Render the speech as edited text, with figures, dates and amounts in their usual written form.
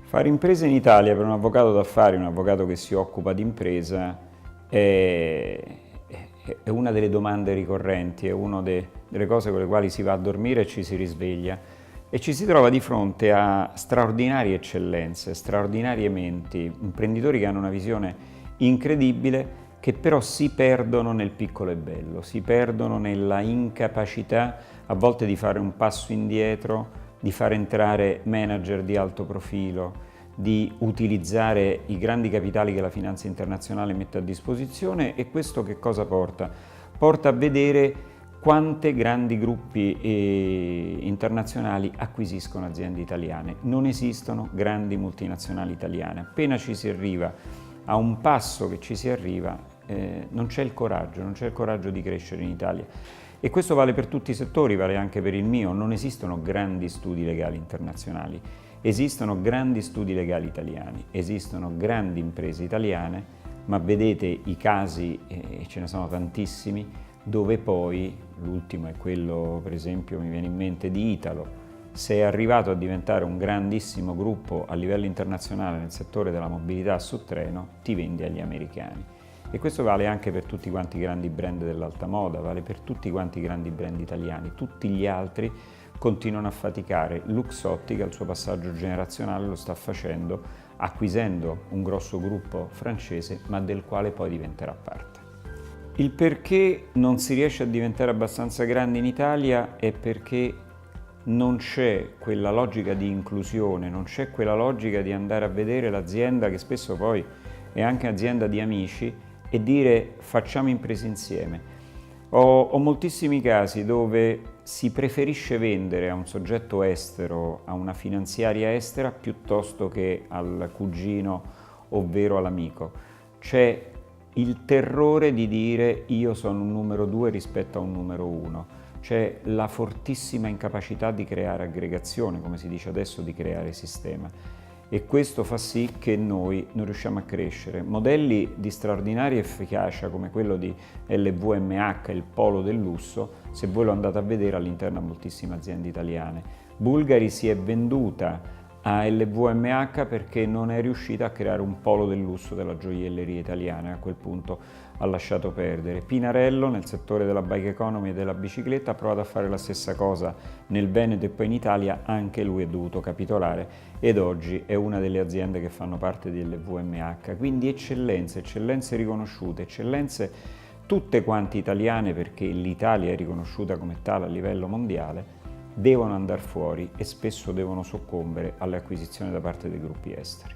Fare impresa in Italia per un avvocato d'affari, un avvocato che si occupa di impresa, è una delle domande ricorrenti, è una delle cose con le quali si va a dormire e ci si risveglia e ci si trova di fronte a straordinarie eccellenze, straordinarie menti, imprenditori che hanno una visione incredibile, che però si perdono nel piccolo e bello, si perdono nella incapacità a volte di fare un passo indietro, di far entrare manager di alto profilo, di utilizzare i grandi capitali che la finanza internazionale mette a disposizione. E questo che cosa porta? Porta a vedere quante grandi gruppi internazionali acquisiscono aziende italiane. Non esistono grandi multinazionali italiane. Appena ci si arriva a un passo che ci si arriva, non c'è il coraggio di crescere in Italia. E questo vale per tutti i settori, vale anche per il mio. Non esistono grandi studi legali internazionali, esistono grandi studi legali italiani, esistono grandi imprese italiane, ma vedete i casi, e ce ne sono tantissimi, dove poi, l'ultimo è quello per esempio mi viene in mente di Italo, se è arrivato a diventare un grandissimo gruppo a livello internazionale nel settore della mobilità su treno, ti vendi agli americani. E questo vale anche per tutti quanti i grandi brand dell'alta moda, vale per tutti quanti i grandi brand italiani. Tutti gli altri continuano a faticare. Luxottica, il suo passaggio generazionale, lo sta facendo acquisendo un grosso gruppo francese, ma del quale poi diventerà parte. Il perché non si riesce a diventare abbastanza grandi in Italia è perché non c'è quella logica di inclusione, non c'è quella logica di andare a vedere l'azienda, che spesso poi è anche azienda di amici, e dire facciamo impresa insieme. Ho moltissimi casi dove si preferisce vendere a un soggetto estero, a una finanziaria estera, piuttosto che al cugino ovvero all'amico. C'è il terrore di dire io sono un numero 2 rispetto a un numero 1. C'è la fortissima incapacità di creare aggregazione, come si dice adesso, di creare sistema. E questo fa sì che noi non riusciamo a crescere. Modelli di straordinaria efficacia come quello di LVMH, il polo del lusso, se voi lo andate a vedere all'interno di moltissime aziende italiane. Bulgari si è venduta a LVMH perché non è riuscita a creare un polo del lusso della gioielleria italiana, e a quel punto ha lasciato perdere. Pinarello, nel settore della bike economy e della bicicletta, ha provato a fare la stessa cosa nel Veneto e poi in Italia, anche lui è dovuto capitolare ed oggi è una delle aziende che fanno parte di LVMH. Quindi eccellenze riconosciute, eccellenze tutte quante italiane, perché l'Italia è riconosciuta come tale a livello mondiale, devono andare fuori e spesso devono soccombere alle acquisizioni da parte dei gruppi esteri.